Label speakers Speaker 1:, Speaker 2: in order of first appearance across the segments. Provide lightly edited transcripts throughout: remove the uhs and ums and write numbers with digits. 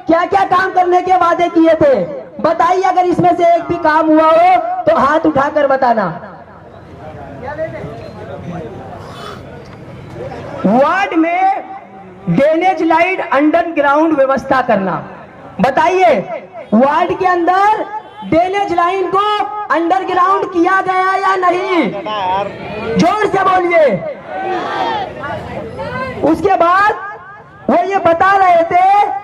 Speaker 1: क्या क्या काम करने के वादे किए थे, बताइए। अगर इसमें से एक भी काम हुआ हो तो हाथ उठाकर बताना। वार्ड में ड्रेनेज लाइट अंडरग्राउंड व्यवस्था करना, बताइए। वार्ड के अंदर ड्रेनेज लाइन को अंडरग्राउंड किया गया या नहीं? जोर से बोलिए। उसके बाद वो ये बता रहे थे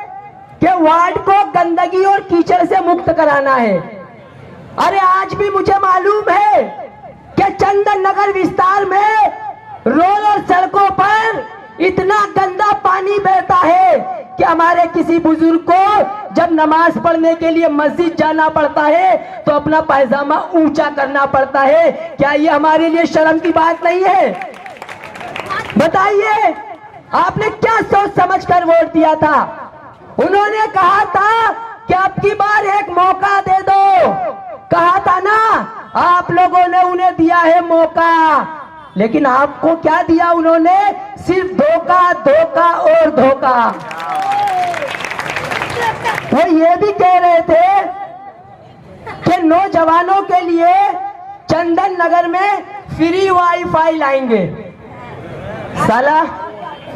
Speaker 1: कि वार्ड को गंदगी और कीचड़ से मुक्त कराना है। अरे आज भी मुझे मालूम है कि चंदन नगर विस्तार में रोड और सड़कों पर इतना गंदा पानी बहता है कि हमारे किसी बुजुर्ग को जब नमाज पढ़ने के लिए मस्जिद जाना पड़ता है तो अपना पैजामा ऊंचा करना पड़ता है। क्या ये हमारे लिए शर्म की बात नहीं है? बताइए, आपने क्या सोच समझकर वोट दिया था? उन्होंने कहा था कि अब की बार एक मौका दे दो, कहा था ना। आप लोगों ने उन्हें दिया है मौका, लेकिन आपको क्या दिया उन्होंने? सिर्फ धोखा, धोखा और धोखा। वो ये भी कह रहे थे कि नौजवानों के लिए चंदन नगर में फ्री वाईफाई लाएंगे। साला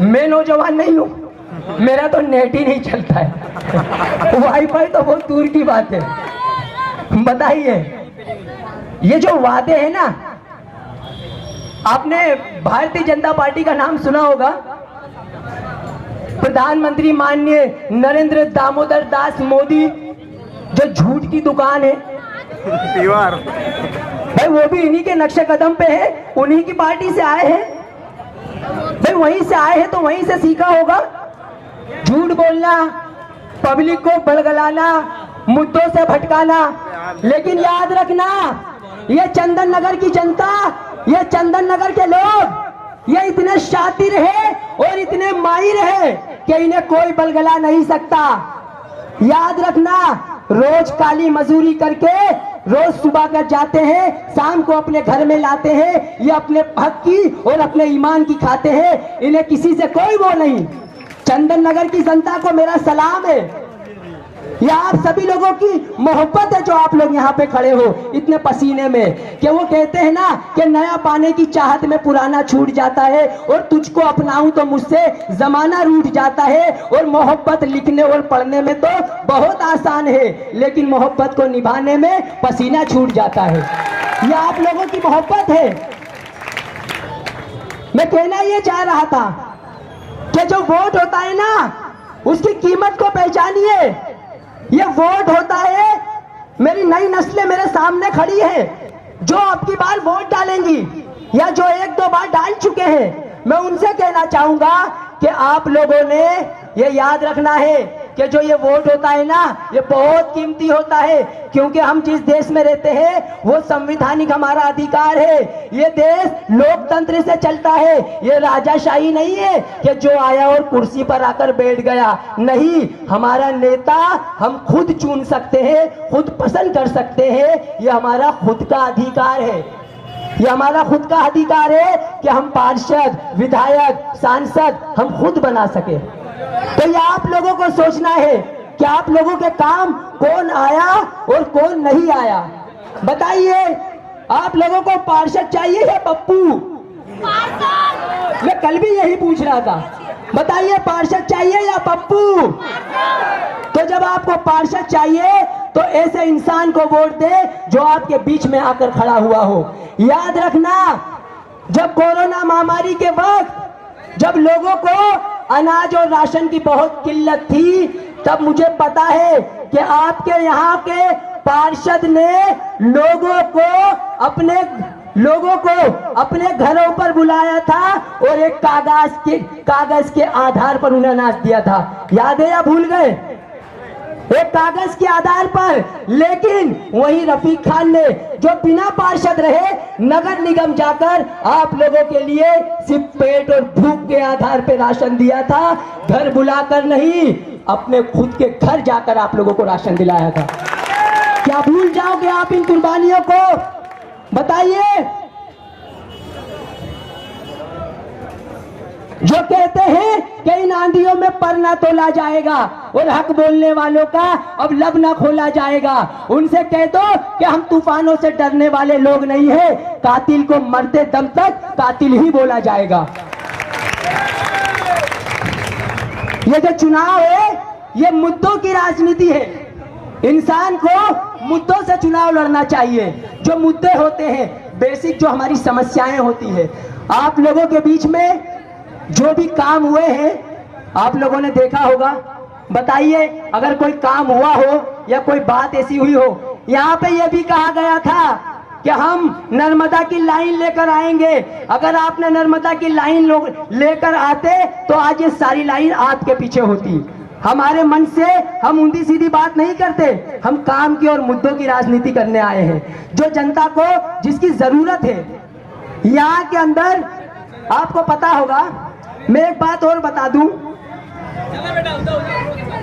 Speaker 1: मैं नौजवान नहीं हूं, मेरा तो नेट ही नहीं चलता है, वाईफाई तो बहुत दूर की बात है। बताइए, ये जो वादे हैं ना, आपने भारतीय जनता पार्टी का नाम सुना होगा। प्रधानमंत्री माननीय नरेंद्र दामोदर दास मोदी, जो झूठ की दुकान है भाई, वो भी इन्हीं के नक्शे कदम पे है, उन्हीं की पार्टी से आए हैं भाई, वहीं से आए हैं तो वहीं से सीखा होगा। झूठ बोलना, पब्लिक को बड़गलाना, मुद्दों से भटकाना। लेकिन याद रखना, ये चंदन नगर की जनता, ये चंदन नगर के लोग, ये इतने शातिर है और इतने माहिर है कि इन्हें कोई बलगला नहीं सकता। याद रखना, रोज काली मजदूरी करके रोज सुबह कर जाते हैं, शाम को अपने घर में लाते हैं। ये अपने हक की और अपने ईमान की खाते हैं, इन्हें किसी से कोई वो नहीं। चंदन नगर की जनता को मेरा सलाम है। ये आप सभी लोगों की मोहब्बत है जो आप लोग यहाँ पे खड़े हो इतने पसीने में, कि वो कहते हैं ना कि नया पाने की चाहत में पुराना छूट जाता है, और तुझको अपनाऊं तो मुझसे जमाना रूठ जाता है। और मोहब्बत लिखने और पढ़ने में तो बहुत आसान है, लेकिन मोहब्बत को निभाने में पसीना छूट जाता है। ये आप लोगों की मोहब्बत है। मैं कहना ये चाह रहा था कि जो वोट होता है ना, उसकी कीमत को पहचानिए। ये वोट होता है, मेरी नई नस्लें मेरे सामने खड़ी है जो अब की बार वोट डालेंगी या जो एक दो बार डाल चुके हैं। मैं उनसे कहना चाहूंगा कि आप लोगों ने ये याद रखना है कि जो ये वोट होता है ना, ये बहुत कीमती होता है, क्योंकि हम जिस देश में रहते हैं वो संवैधानिक हमारा अधिकार है। ये देश लोकतंत्र से चलता है, ये राजाशाही नहीं है कि जो आया और कुर्सी पर आकर बैठ गया। नहीं, हमारा नेता हम खुद चुन सकते हैं, खुद पसंद कर सकते हैं। ये हमारा खुद का अधिकार है, ये हमारा खुद का अधिकार है कि हम पार्षद, विधायक, सांसद हम खुद बना सके। तो ये आप लोगों को सोचना है कि आप लोगों के काम कौन आया और कौन नहीं आया। बताइए, आप लोगों को पार्षद चाहिए या पप्पू? मैं कल भी यही पूछ रहा था। बताइए, पार्षद चाहिए या पप्पू? तो जब आपको पार्षद चाहिए तो ऐसे इंसान को वोट दे जो आपके बीच में आकर खड़ा हुआ हो। याद रखना, जब कोरोना महामारी के वक्त जब लोगों को अनाज और राशन की बहुत किल्लत थी, तब मुझे पता है कि आपके यहाँ के पार्षद ने लोगों को अपने घरों पर बुलाया था और एक कागज के आधार पर उन्हें अनाज दिया था। याद है या भूल गए? एक कागज के आधार पर। लेकिन वही रफीक खान ने, जो बिना पार्षद रहे, नगर निगम जाकर आप लोगों के लिए सिर्फ पेट और भूख के आधार पर राशन दिया था। घर बुलाकर नहीं, अपने खुद के घर जाकर आप लोगों को राशन दिलाया था। क्या भूल जाओगे आप इन कुर्बानियों को? बताइए। जो कहते हैं कि इन आंधियों में पर ना तोला जाएगा और हक बोलने वालों का अब लब ना खोला जाएगा, उनसे कह दो कि हम तूफानों से डरने वाले लोग नहीं है, कातिल को मरते दम तक कातिल ही बोला जाएगा। ये जो चुनाव है ये मुद्दों की राजनीति है। इंसान को मुद्दों से चुनाव लड़ना चाहिए। जो मुद्दे होते हैं बेसिक, जो हमारी समस्याएं होती है, आप लोगों के बीच में जो भी काम हुए हैं आप लोगों ने देखा होगा। बताइए अगर कोई काम हुआ हो या कोई बात ऐसी हुई हो। यहाँ पे ये भी कहा गया था कि हम नर्मदा की लाइन लेकर आएंगे। अगर आपने नर्मदा की लाइन लेकर आते तो आज ये सारी लाइन आपके पीछे होती। हमारे मन से हम ऊंधी सीधी बात नहीं करते, हम काम की और मुद्दों की राजनीति करने आए हैं। जो जनता को जिसकी जरूरत है यहाँ के अंदर, आपको पता होगा, मैं एक बात और बता दूं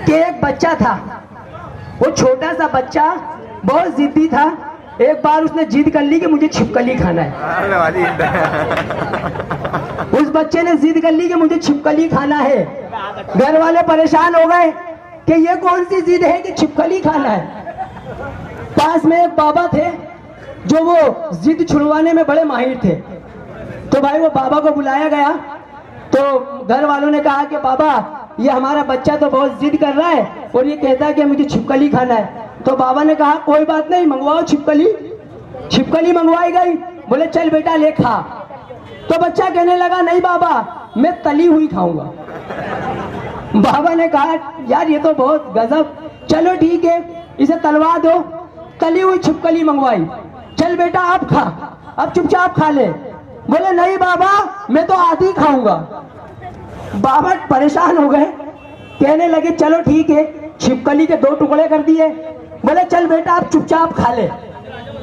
Speaker 1: कि एक बच्चा था, वो छोटा सा बच्चा बहुत जिद्दी था। एक बार उसने जिद कर ली कि मुझे छिपकली खाना है। उस बच्चे ने जिद कर ली कि मुझे छिपकली खाना है। घर वाले परेशान हो गए कि ये कौन सी जिद है कि छिपकली खाना है। पास में एक बाबा थे जो वो जिद छुड़वाने में बड़े माहिर थे। तो भाई वो बाबा को बुलाया गया तो घर वालों ने कहा कि बाबा ये हमारा बच्चा तो बहुत जिद कर रहा है और ये कहता है कि मुझे छिपकली खाना है। तो बाबा ने कहा कोई बात नहीं, मंगवाओ छिपकली। छिपकली मंगवाई गई। बोले चल बेटा ले खा। तो बच्चा कहने लगा नहीं बाबा मैं तली हुई खाऊंगा। बाबा ने कहा यार ये तो बहुत गजब, चलो ठीक है इसे तलवा दो। तली हुई छिपकली मंगवाई। चल बेटा आप खा, अब चुपचाप खा ले। बोले नहीं बाबा मैं तो आधी खाऊंगा। बाबा परेशान हो गए, कहने लगे चलो ठीक है। छिपकली के 2 टुकड़े कर दिए। बोले चल बेटा आप चुपचाप खा ले।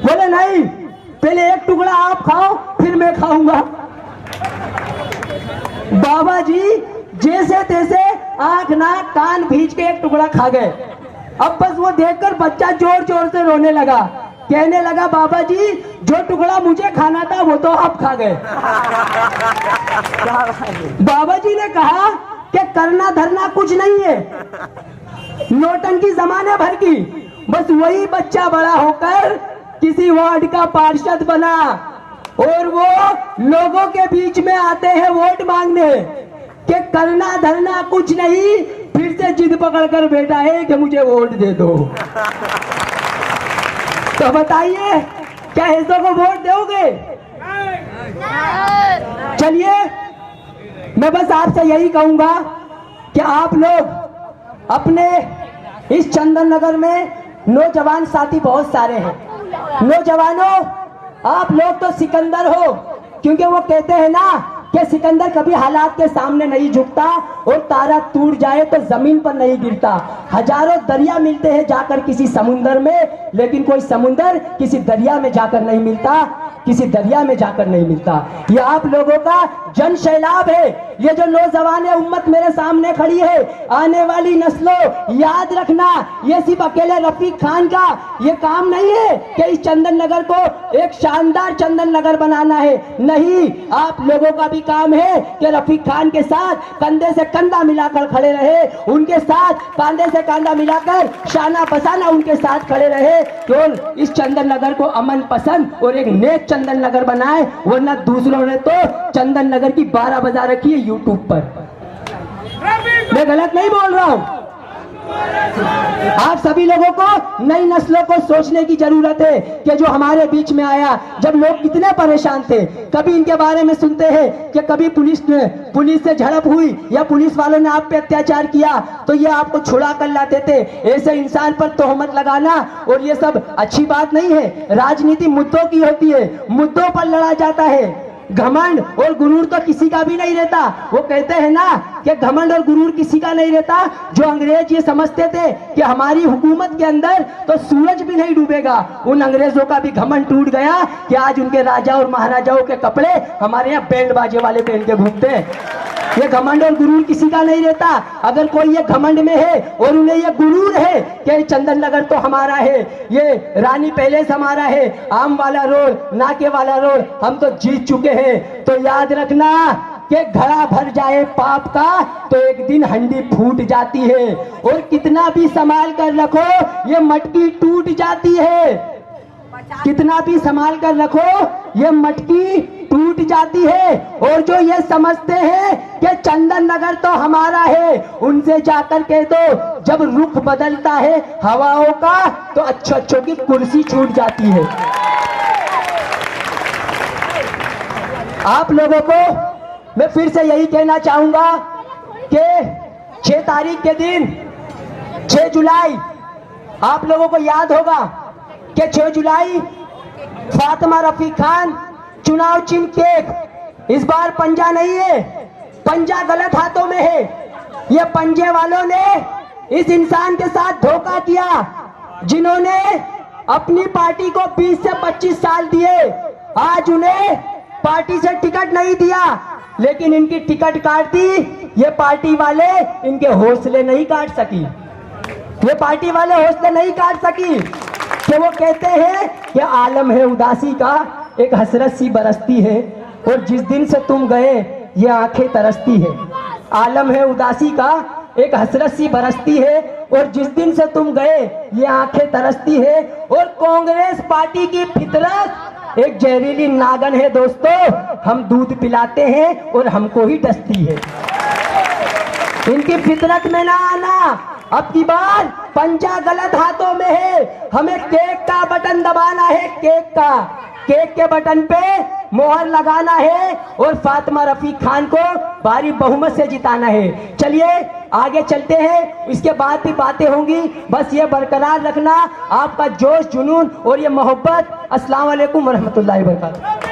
Speaker 1: बोले नहीं पहले एक टुकड़ा आप खाओ फिर मैं खाऊंगा। बाबा जी जैसे तैसे आंख नाक कान भींच के एक टुकड़ा खा गए। अब बस वो देखकर बच्चा जोर जोर से रोने लगा, कहने लगा बाबा जी जो टुकड़ा मुझे खाना था वो तो आप खा गए। बाबा जी ने कहा कि करना धरना कुछ नहीं है, नौटंकी जमाने भर की। बस वही बच्चा बड़ा होकर किसी वार्ड का पार्षद बना और वो लोगों के बीच में आते हैं वोट मांगने कि करना धरना कुछ नहीं, फिर से जिद पकड़कर बैठा है कि मुझे वोट दे दो। तो बताइए क्या ऐसों को वोट दोगे? चलिए मैं बस आपसे यही कहूंगा कि आप लोग अपने इस चंदन नगर में नौजवान साथी बहुत सारे हैं। नौजवानों आप लोग तो सिकंदर हो, क्योंकि वो कहते हैं ना कि सिकंदर कभी हालात के सामने नहीं झुकता और तारा टूट जाए तो जमीन पर नहीं गिरता। हजारों दरिया मिलते हैं जाकर किसी समुंदर में, लेकिन कोई समुंदर किसी दरिया में जाकर नहीं मिलता, किसी दरिया में जाकर नहीं मिलता। ये आप लोगों का जन सैलाब है। ये जो नौजवान उम्मत मेरे सामने खड़ी है, आने वाली नस्लों याद रखना, ये सिर्फ अकेले रफीक खान का ये काम नहीं है कि इस चंदन नगर को एक शानदार चंदन नगर बनाना है। नहीं, आप लोगों का भी काम है कि रफीक खान के साथ कंधे से कंधा मिलाकर खड़े रहे, उनके साथ कंधे से कंधा मिलाकर शाना बसाना उनके साथ खड़े रहे और इस चंदन नगर को अमन पसंद और एक नेक चंदन नगर बनाए। वरना दूसरों ने तो चंदन नगर की 12 बजा रखी है यूट्यूब पर। मैं गलत नहीं बोल रहा हूं। आप सभी लोगों को नई नस्लों को सोचने की जरूरत है कि जो हमारे बीच में आया, जब लोग कितने परेशान थे, कभी इनके बारे में सुनते हैं कि कभी पुलिस से झड़प हुई या पुलिस वालों ने आप पे अत्याचार किया तो ये आपको छुड़ा कर लाते थे। ऐसे इंसान पर तोहमत लगाना और ये सब अच्छी बात नहीं है। राजनीति मुद्दों की होती है, मुद्दों पर लड़ा जाता है। घमंड और गुरूर तो किसी का भी नहीं रहता। वो कहते हैं ना कि घमंड और गुरूर किसी का नहीं रहता। जो अंग्रेज ये समझते थे कि हमारी हुकूमत के अंदर तो सूरज भी नहीं डूबेगा, उन अंग्रेजों का भी घमंड टूट गया कि आज उनके राजा और महाराजाओं के कपड़े हमारे यहाँ बैंड बाजे वाले पहन के घूमते हैं। ये घमंड और गुरूर किसी का नहीं रहता। अगर कोई ये घमंड में है और उन्हें ये गुरूर है कि चंदन नगर तो हमारा है, ये रानी पैलेस हमारा है, आम वाला रोड, नाके वाला रोड हम तो जीत चुके हैं, तो याद रखना कि घड़ा भर जाए पाप का तो एक दिन हंडी फूट जाती है, और कितना भी संभाल कर रखो ये मटकी टूट जाती है। कितना भी संभाल कर रखो ये मटकी टूट जाती है। और जो ये समझते हैं कि चंदन नगर तो हमारा है, उनसे जाकर कह दो जब रुख बदलता है हवाओं का तो अच्छों की कुर्सी छूट जाती है। आप लोगों को मैं फिर से यही कहना चाहूंगा कि 6 तारीख के दिन 6 जुलाई आप लोगों को याद होगा कि 6 जुलाई फातिमा रफीक खान चुनाव चिन्ह केक। इस बार पंजा नहीं है, पंजा गलत हाथों में है। ये पंजे वालों ने इस इंसान के साथ धोखा किया जिन्होंने अपनी पार्टी को 20 से 25 साल दिए। आज उन्हें पार्टी से टिकट नहीं दिया, लेकिन इनकी टिकट काट दी। ये पार्टी वाले इनके हौसले नहीं काट सकी, ये पार्टी वाले हौसले नहीं काट सकी कि वो कहते हैं कि आलम है उदासी का एक हसरत सी बरसती है, और जिस दिन से तुम गए ये आंखें तरसती है। आलम है उदासी का एक हसरत सी बरसती है, और जिस दिन से तुम गए ये आंखें तरसती है। और कांग्रेस पार्टी की फितरत एक जहरीली नागन है दोस्तों, हम दूध पिलाते हैं और हमको ही डसती है। इनकी फितरत में ना आना। अब की बार पंजा गलत हाथों में है, हमें केक का बटन दबाना है, केक के बटन पे मोहर लगाना है और फातिमा रफीक खान को भारी बहुमत से जिताना है। चलिए आगे चलते हैं, इसके बाद भी बातें होंगी, बस ये बरकरार रखना आपका जोश जुनून और ये मोहब्बत। अस्सलाम वालेकुम रहमतुल्लाहि व बरकातहू।